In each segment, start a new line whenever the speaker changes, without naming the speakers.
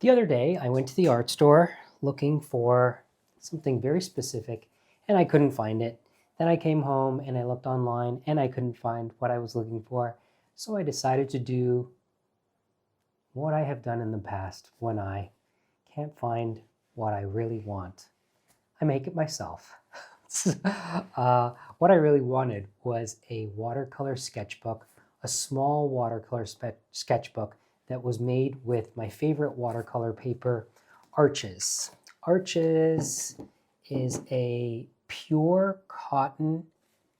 The other day, I went to the art store looking for something very specific, and I couldn't find it. Then I came home and I looked online, and I couldn't find what I was looking for. So I decided to do what I have done in the past when I can't find what I really want. I make it myself. What I really wanted was a watercolor sketchbook, a small watercolor sketchbook that was made with my favorite watercolor paper, Arches. Arches is a pure cotton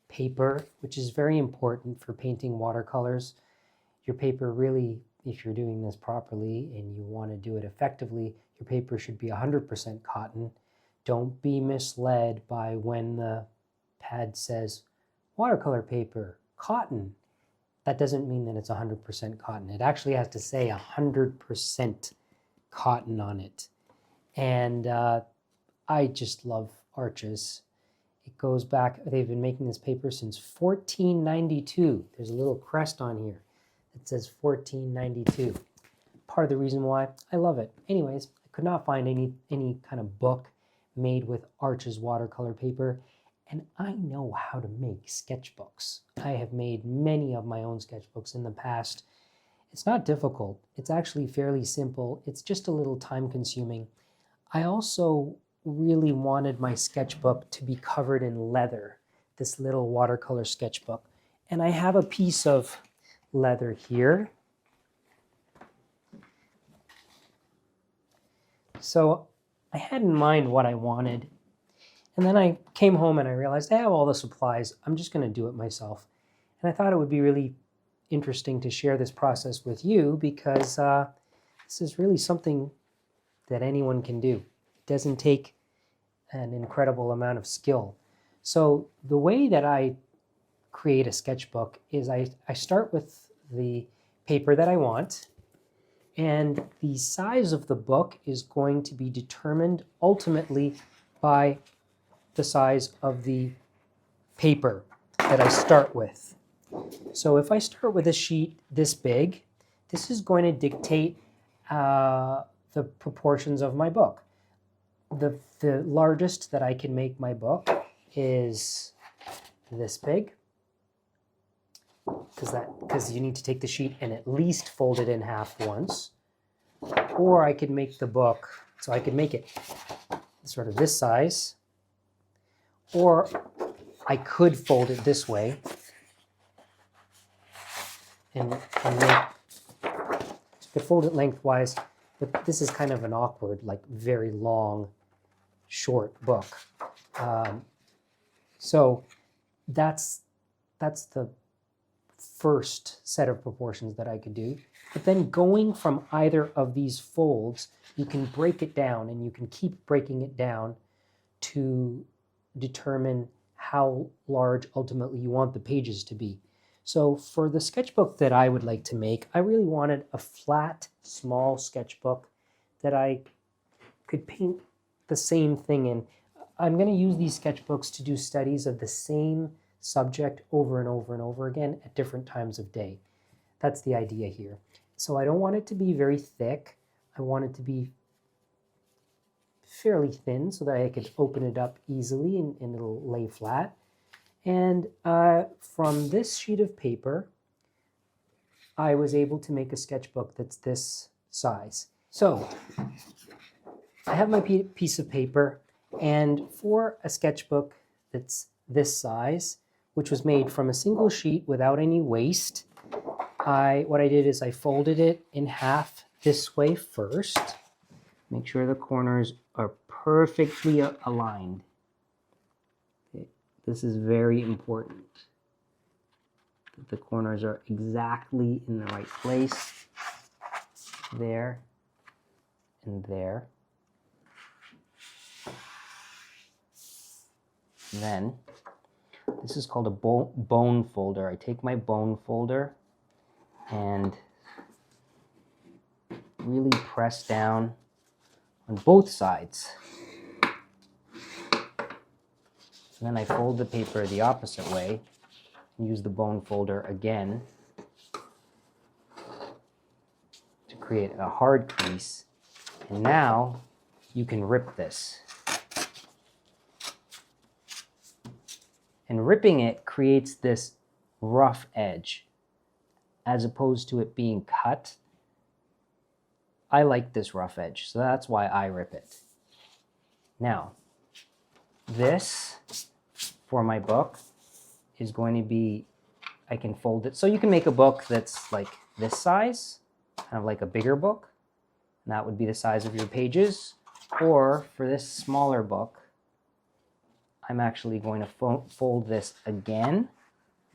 paper, which is very important for painting watercolors. Your paper really, if you're doing this properly and you want to do it effectively, your paper should be 100% cotton. Don't be misled by when the pad says watercolor paper, cotton. That doesn't mean that it's 100% cotton. It actually has to say 100% cotton on it. And I just love Arches. It goes back, they've been making this paper since 1492. There's a little crest on here that says 1492. Part of the reason why I love it. Anyways, I could not find any kind of book made with Arches watercolor paper. And I know how to make sketchbooks. I have made many of my own sketchbooks in the past. It's not difficult. It's actually fairly simple. It's just a little time consuming. I also really wanted my sketchbook to be covered in leather, this little watercolor sketchbook. And I have a piece of leather here. So I had in mind what I wanted. And then I came home and I realized I have all the supplies. I'm just going to do it myself. And I thought it would be really interesting to share this process with you because this is really something that anyone can do. It doesn't take an incredible amount of skill. So the way that I create a sketchbook is I start with the paper that I want, and the size of the book is going to be determined ultimately by the size of the paper that I start with. So if I start with a sheet this big, this is going to dictate the proportions of my book. The largest that I can make my book is this big, because you need to take the sheet and at least fold it in half once. Or I could make the book, so I could make it sort of this size, or I could fold it this way and could fold it lengthwise, but this is kind of an awkward, like very long, short book. So that's the first set of proportions that I could do. But then going from either of these folds, you can break it down and you can keep breaking it down to determine how large ultimately you want the pages to be. So for the sketchbook that I would like to make, I really wanted a flat, small sketchbook that I could paint the same thing in. I'm going to use these sketchbooks to do studies of the same subject over and over and over again at different times of day. That's the idea here. So I don't want it to be very thick. I want it to be fairly thin so that I could open it up easily and it'll lay flat. And from this sheet of paper, I was able to make a sketchbook that's this size. So I have my piece of paper, and for a sketchbook that's this size, which was made from a single sheet without any waste, what I did is I folded it in half this way first. Make sure the corners are perfectly aligned. This is very important, that the corners are exactly in the right place, there and there. Then, this is called a bone folder. I take my bone folder and really press down on both sides. And then I fold the paper the opposite way and use the bone folder again to create a hard crease And now you can rip this. And ripping it creates this rough edge as opposed to it being cut. I like this rough edge, so that's why I rip it. Now, this for my book is going to be, I can fold it. So you can make a book that's like this size, kind of like a bigger book. And that would be the size of your pages. Or for this smaller book, I'm actually going to fold this again,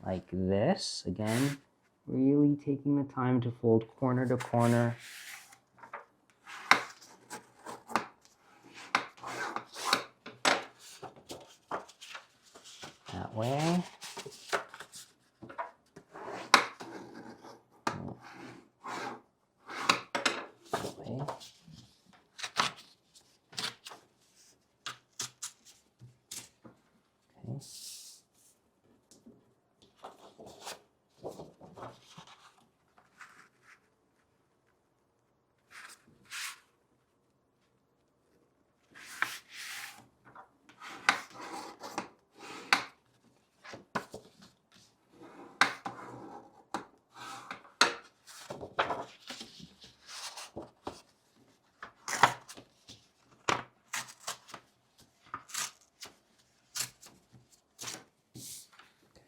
like this. Again, really taking the time to fold corner to corner. That way. That way. Okay.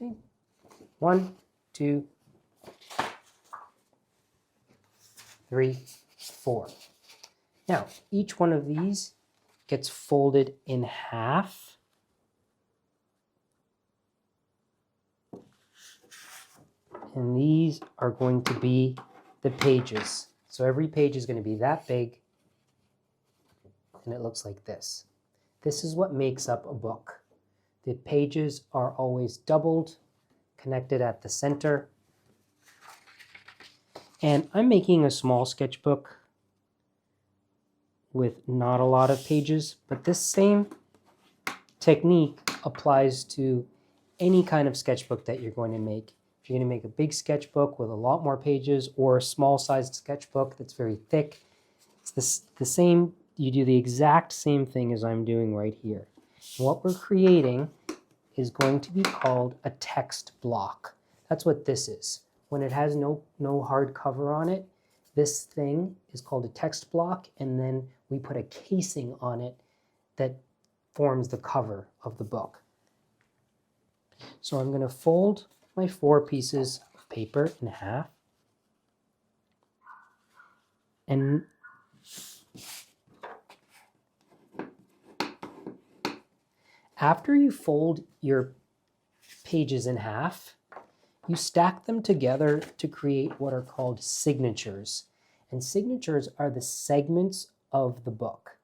Okay. 1, 2, 3, 4. Now, each one of these gets folded in half. And these are going to be the pages. So every page is going to be that big, and it looks like this. This is what makes up a book. The pages are always doubled, connected at the center. And I'm making a small sketchbook with not a lot of pages, but this same technique applies to any kind of sketchbook that you're going to make. If you're going to make a big sketchbook with a lot more pages, or a small sized sketchbook that's very thick, it's the same. You do the exact same thing as I'm doing right here. What we're creating is going to be called a text block. That's what this is. When it has no hard cover on it, this thing is called a text block, and then we put a casing on it that forms the cover of the book. So I'm going to fold my 4 pieces of paper in half. And after you fold your pages in half, you stack them together to create what are called signatures. And signatures are the segments of the book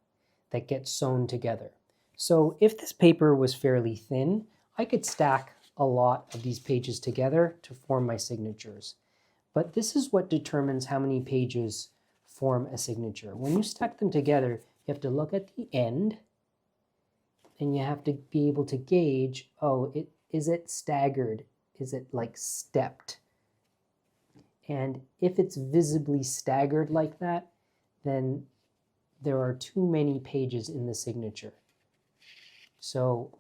that get sewn together. So if this paper was fairly thin, I could stack a lot of these pages together to form my signatures. But this is what determines how many pages form a signature. When you stack them together, you have to look at the end, and you have to be able to gauge, is it staggered? Is it like stepped? And if it's visibly staggered like that, then there are too many pages in the signature. So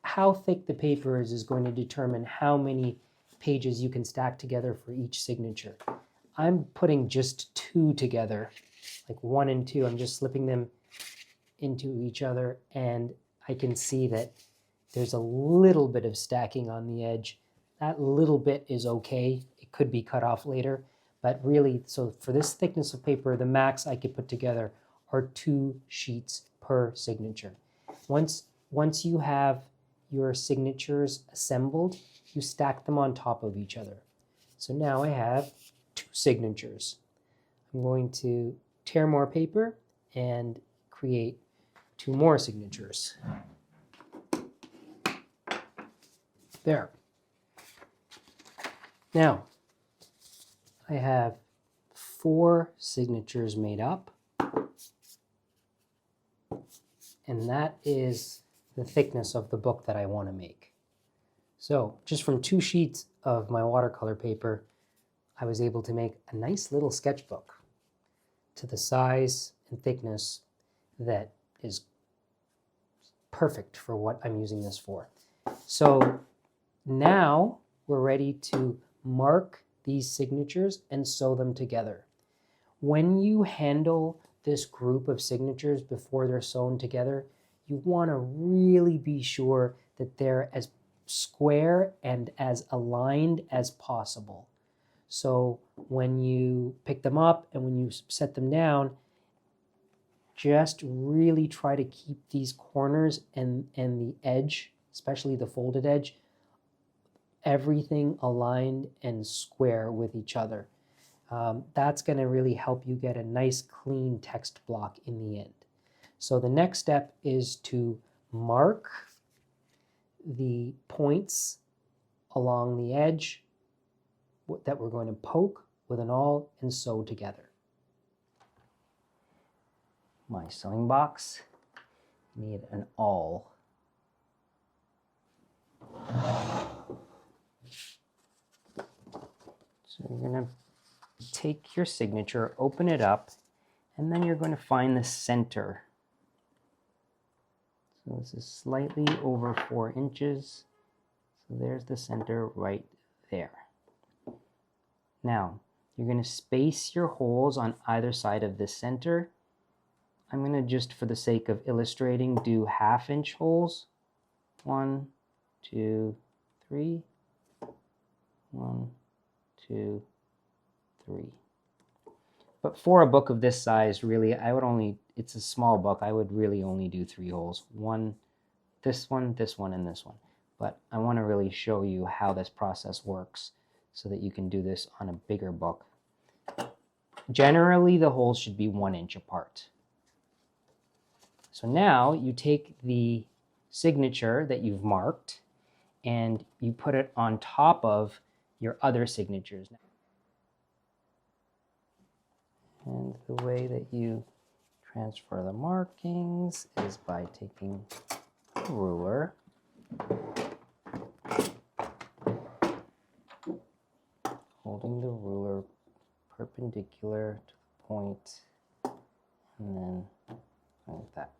how thick the paper is going to determine how many pages you can stack together for each signature. I'm putting just 2 together, like 1 and 2. I'm just slipping them into each other, and I can see that there's a little bit of stacking on the edge. That little bit is okay. It could be cut off later, but really, so for this thickness of paper, the max I could put together are 2 sheets per signature. Once you have your signatures assembled, you stack them on top of each other. So now I have 2 signatures. I'm going to tear more paper and create 2 more signatures. There. Now, I have 4 signatures made up, and that is the thickness of the book that I want to make. So just from 2 sheets of my watercolor paper, I was able to make a nice little sketchbook to the size and thickness that is perfect for what I'm using this for. So now we're ready to mark these signatures and sew them together. When you handle this group of signatures before they're sewn together, you want to really be sure that they're as square and as aligned as possible. So when you pick them up and when you set them down, just really try to keep these corners and the edge, especially the folded edge, everything aligned and square with each other. That's going to really help you get a nice clean text block in the end. So the next step is to mark the points along the edge that we're going to poke with an awl and sew together. My sewing box, need an awl. So you're going to take your signature, open it up, and then you're going to find the center. So this is slightly over 4 inches. So there's the center right there. Now, you're going to space your holes on either side of the center. I'm going to just, for the sake of illustrating, do 1/2 inch holes. 1, 2, 3. 1, 2, 3. But for a book of this size, really, I would only, it's a small book, I would really only do 3 holes. One, this one, and this one. But I want to really show you how this process works so that you can do this on a bigger book. Generally, the holes should be 1 inch apart. So now you take the signature that you've marked and you put it on top of your other signatures. And the way that you transfer the markings is by taking a ruler, holding the ruler perpendicular to the point, and then like that.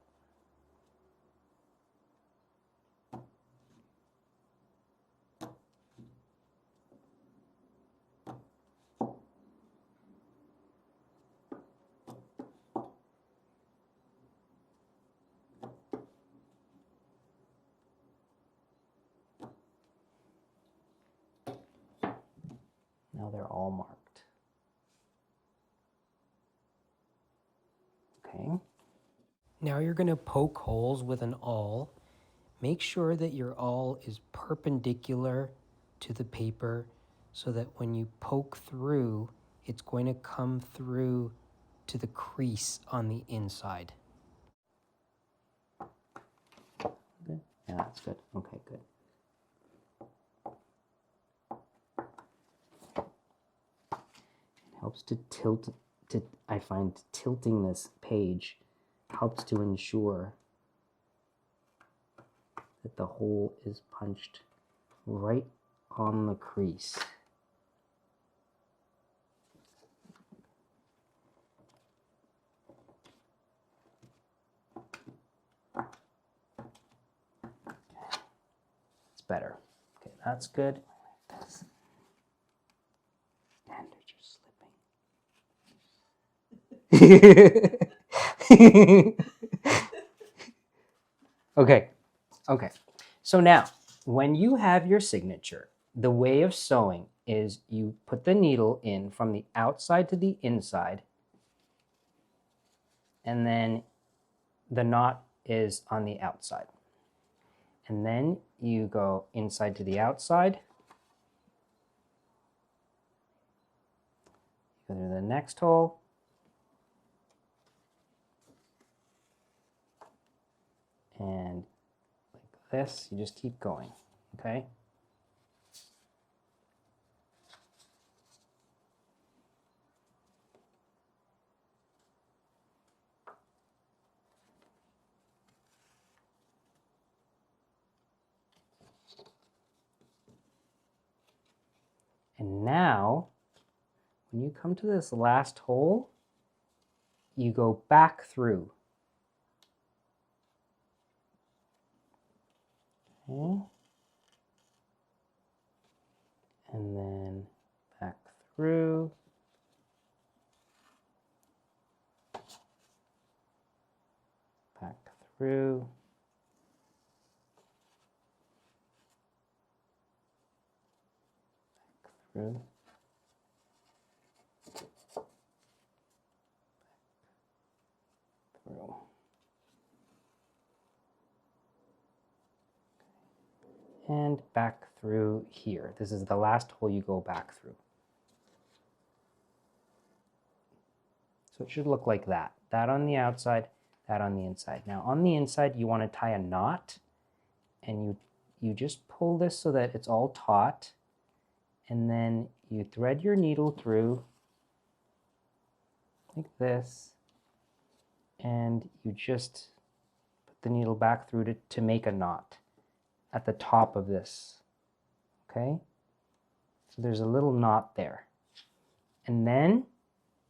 Now they're all marked. Okay. Now you're going to poke holes with an awl. Make sure that your awl is perpendicular to the paper so that when you poke through, it's going to come through to the crease on the inside. Good. Yeah, that's good. Okay, good. Helps to tilt, I find tilting this page helps to ensure that the hole is punched right on the crease. It's better. Okay, that's good. And they're just slipping. Okay. So now, when you have your signature, the way of sewing is you put the needle in from the outside to the inside, and then the knot is on the outside. And then you go inside to the outside, go through the next hole, and like this, you just keep going, okay? And now, when you come to this last hole, you go back through. Okay. And then back through. Back through. Back through. Through. And back through here. This is the last hole you go back through. So it should look like that. That on the outside, that on the inside. Now on the inside you want to tie a knot, and you just pull this so that it's all taut, and then you thread your needle through like this, and you just put the needle back through to make a knot at the top of this. Okay? So there's a little knot there. And then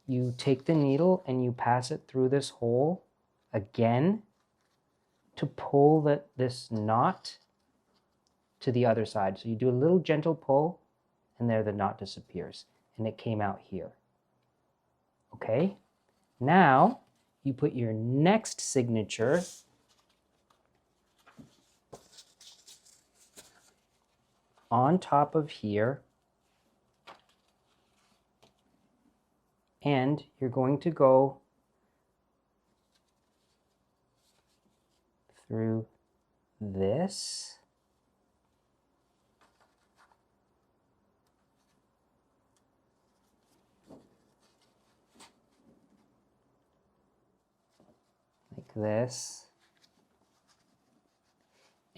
you take the needle and you pass it through this hole again to pull this knot to the other side. So you do a little gentle pull, and there the knot disappears, and it came out here. Okay? Now you put your next signature on top of here, and you're going to go through this, like this,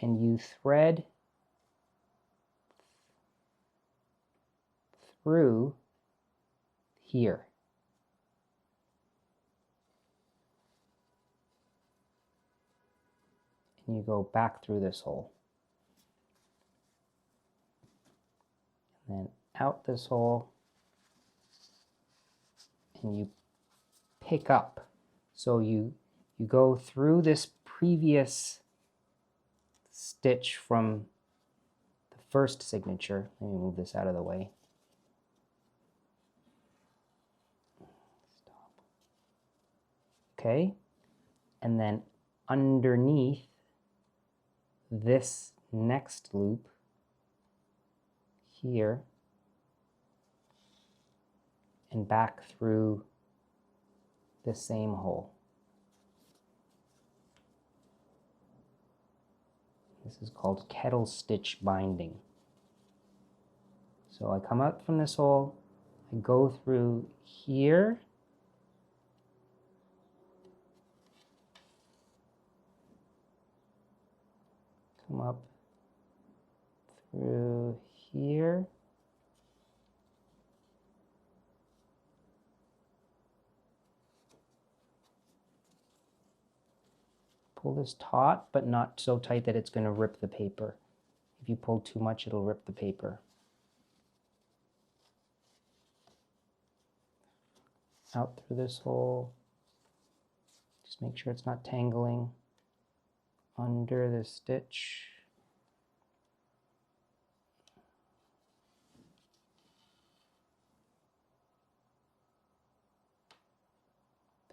and you thread through here. And you go back through this hole. And then out this hole, and you pick up. So you go through this previous stitch from the first signature. Let me move this out of the way. Stop. Okay, and then underneath this next loop here, and back through the same hole. This is called kettle stitch binding. So I come out from this hole, I go through here, come up through here, pull this taut, but not so tight that it's going to rip the paper. If you pull too much, it'll rip the paper. Out through this hole. Just make sure it's not tangling under the stitch.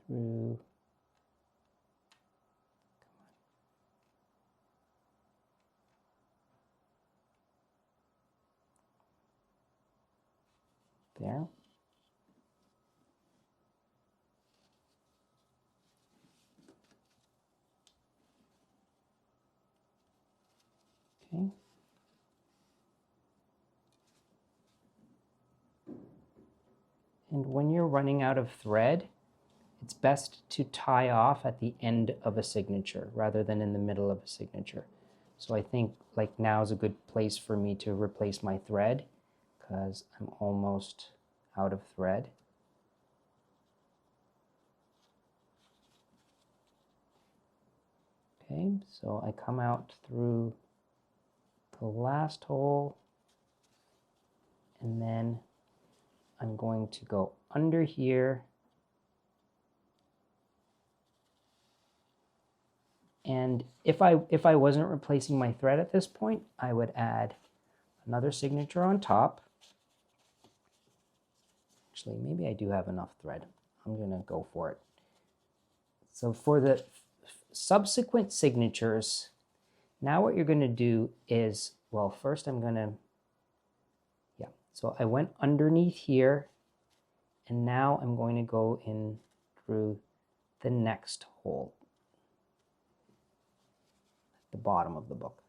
Through. There. Okay. And when you're running out of thread, it's best to tie off at the end of a signature rather than in the middle of a signature. So I think like now is a good place for me to replace my thread because I'm almost out of thread. Okay, so I come out through the last hole, and then I'm going to go under here And if I wasn't replacing my thread at this point, I would add another signature on top. Actually, maybe I do have enough thread. I'm going to go for it. So for the subsequent signatures, now what you're going to do is, well, first I'm going to, so I went underneath here, and now I'm going to go in through the next hole at the bottom of the book.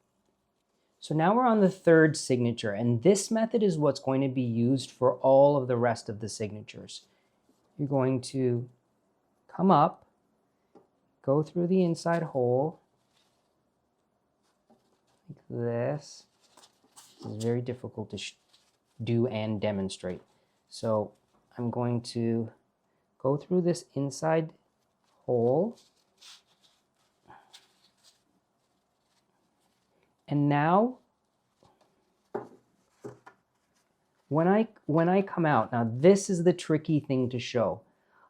So now we're on the third signature, and this method is what's going to be used for all of the rest of the signatures. You're going to come up, go through the inside hole, like this. This is very difficult to do and demonstrate. So I'm going to go through this inside hole. And now, when I come out, now this is the tricky thing to show.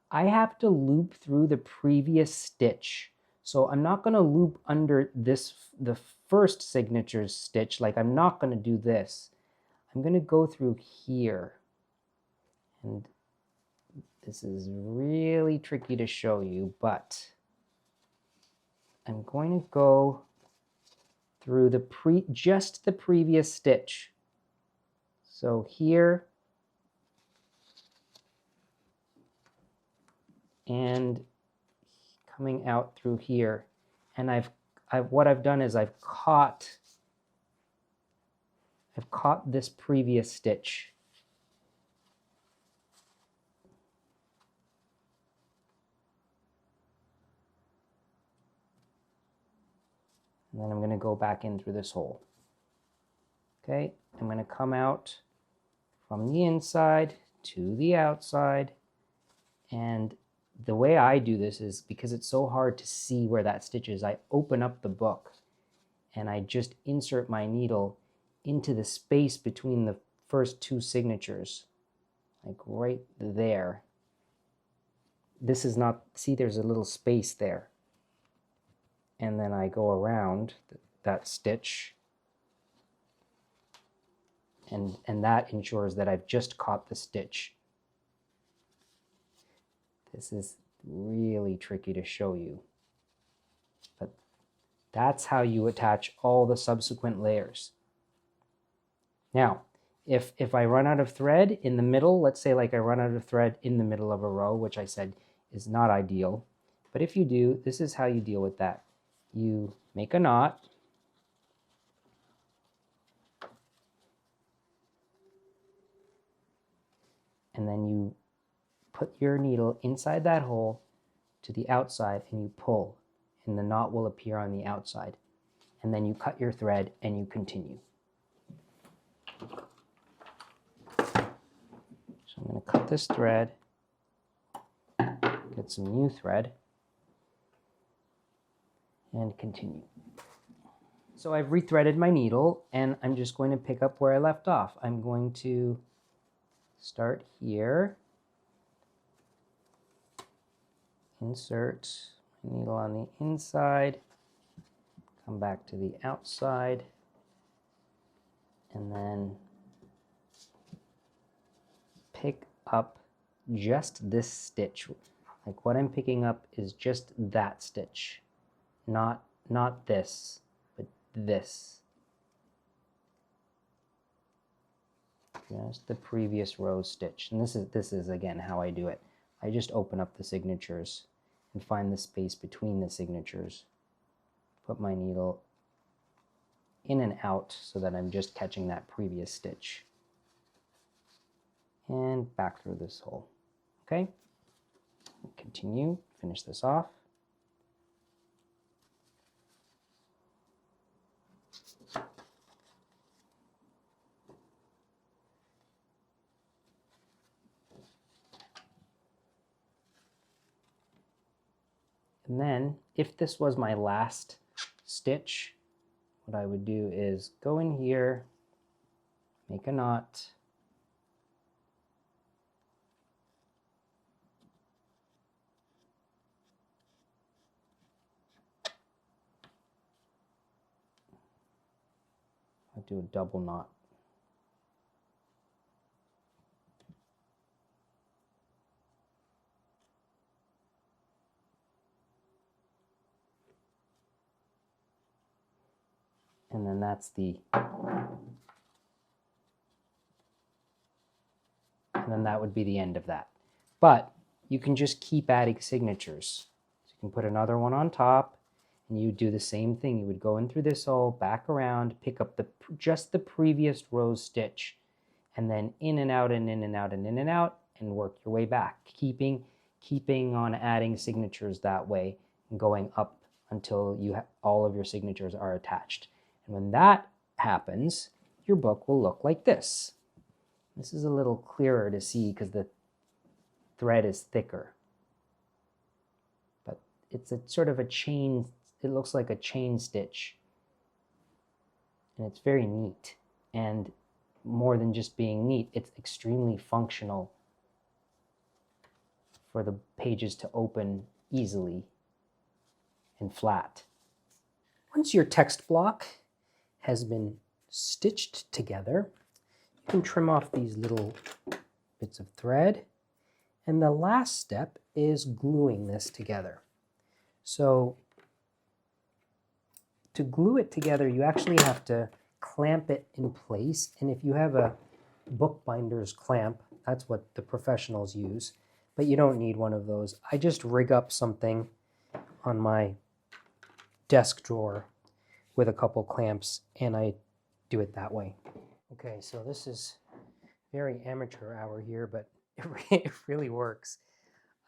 I have to loop through the previous stitch. So I'm not going to loop under this, the first signature's stitch, like I'm not going to do this. I'm going to go through here. And this is really tricky to show you, but I'm going to go through the just the previous stitch. So here and coming out through here, and what I've done is I've caught this previous stitch. And then I'm going to go back in through this hole. Okay, I'm going to come out from the inside to the outside, and the way I do this is, because it's so hard to see where that stitch is, I open up the book and I just insert my needle into the space between the first two signatures, like right there. This is not, see, there's a little space there. And then I go around that stitch, and that ensures that I've just caught the stitch. This is really tricky to show you, but that's how you attach all the subsequent layers. Now, if I run out of thread in the middle, let's say like I run out of thread in the middle of a row, which I said is not ideal, but if you do, this is how you deal with that. You make a knot, and then you put your needle inside that hole to the outside and you pull, and the knot will appear on the outside. And then you cut your thread and you continue. So I'm going to cut this thread, get some new thread, and continue. So I've rethreaded my needle, and I'm just going to pick up where I left off. I'm going to start here, insert my needle on the inside, come back to the outside, and then pick up just this stitch. Like what I'm picking up is just that stitch, not this, but this. Just the previous row's stitch. And this is again how I do it. I just open up the signatures and find the space between the signatures. Put my needle in and out so that I'm just catching that previous stitch. And back through this hole. Okay? Continue, finish this off. And then, if this was my last stitch, what I would do is go in here, make a knot, do a double knot. And then that's and then that would be the end of that. But you can just keep adding signatures. So you can put another one on top, and you do the same thing. You would go in through this hole, back around, pick up just the previous row's stitch, and then in and out and in and out and in and out, and work your way back, keeping on adding signatures that way, and going up until all of your signatures are attached. And when that happens, your book will look like this. This is a little clearer to see because the thread is thicker. But it's a sort of a chain, it looks like a chain stitch. And it's very neat. And more than just being neat, it's extremely functional for the pages to open easily and flat. Once your text block has been stitched together, you can trim off these little bits of thread. And the last step is gluing this together. So to glue it together, you actually have to clamp it in place. And if you have a bookbinder's clamp, that's what the professionals use, but you don't need one of those. I just rig up something on my desk drawer with a couple clamps, and I do it that way. Okay, so this is very amateur hour here, but it really works.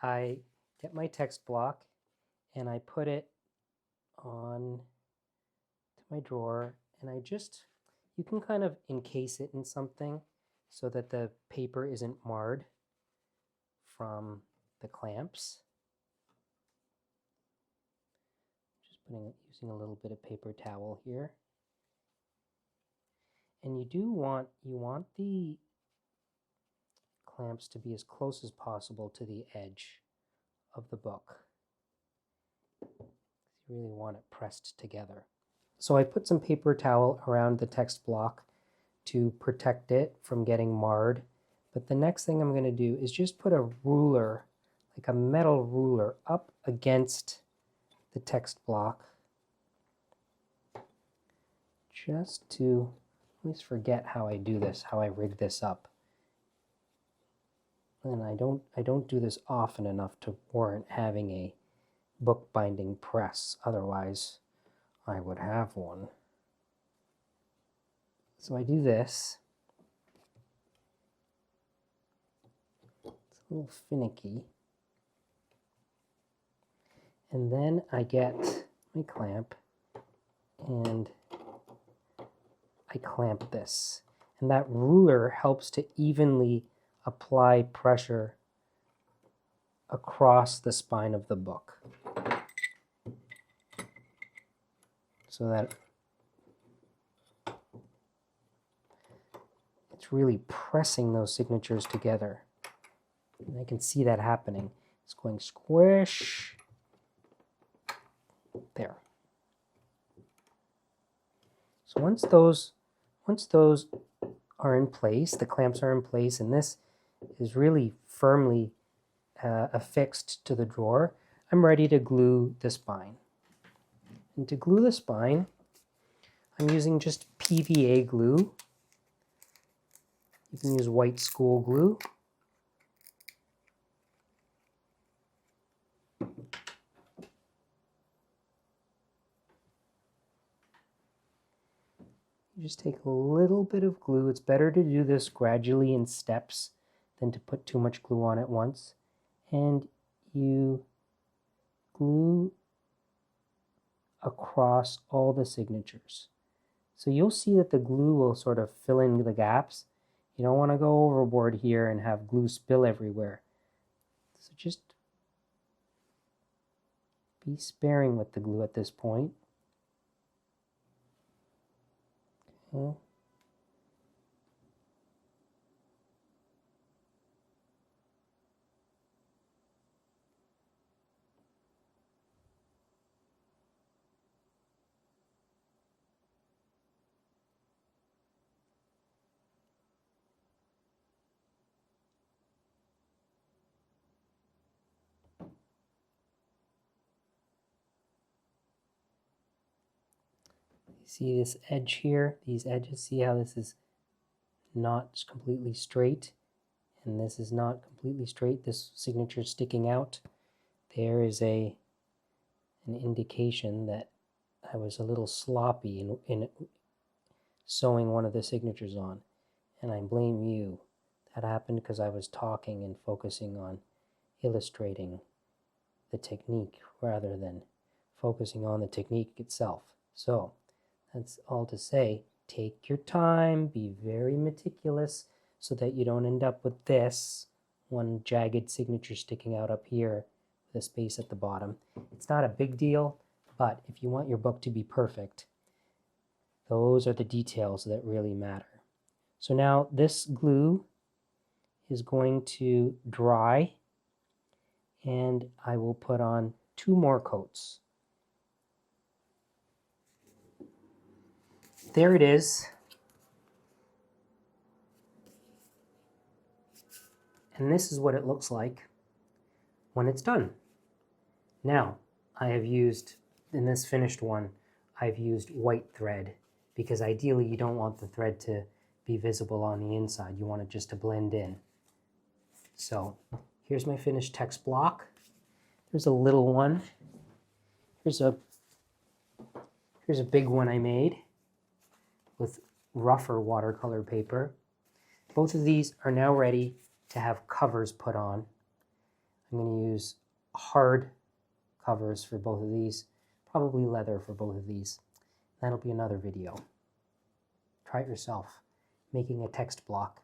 I get my text block and I put it on to my drawer, and you can kind of encase it in something so that the paper isn't marred from the clamps. Just using a little bit of paper towel here. And you want the clamps to be as close as possible to the edge of the book. You really want it pressed together. So I put some paper towel around the text block to protect it from getting marred. But the next thing I'm going to do is just put a ruler, like a metal ruler, up against the text block. Just to, I always forget how I do this, how I rig this up. And I don't do this often enough to warrant having a bookbinding press. Otherwise, I would have one. So I do this. It's a little finicky. And then I get my clamp and I clamp this. And that ruler helps to evenly apply pressure across the spine of the book, so that it's really pressing those signatures together. And I can see that happening. It's going squish. There. So once those are in place, the clamps are in place, and this is really firmly affixed to the drawer, I'm ready to glue the spine. And to glue the spine, I'm using just PVA glue. You can use white school glue. You just take a little bit of glue. It's better to do this gradually in steps than to put too much glue on at once. And you glue across all the signatures. So you'll see that the glue will sort of fill in the gaps. You don't want to go overboard here and have glue spill everywhere. So just be sparing with the glue at this point. Okay. See this edge here, these edges, see how this is not completely straight, and this is not completely straight, this signature is sticking out. There is an indication that I was a little sloppy in sewing one of the signatures on, and I blame you. That happened because I was talking and focusing on illustrating the technique rather than focusing on the technique itself. So that's all to say, take your time, be very meticulous so that you don't end up with this one jagged signature sticking out up here with a space at the bottom. It's not a big deal, but if you want your book to be perfect, those are the details that really matter. So now this glue is going to dry, and I will put on 2 more coats. There it is. And this is what it looks like when it's done. Now, I have used, in this finished one, I've used white thread because ideally you don't want the thread to be visible on the inside. You want it just to blend in. So here's my finished text block. There's a little one. Here's a big one I made with rougher watercolor paper. Both of these are now ready to have covers put on. I'm going to use hard covers for both of these, probably leather for both of these. That'll be another video. Try it yourself, making a text block.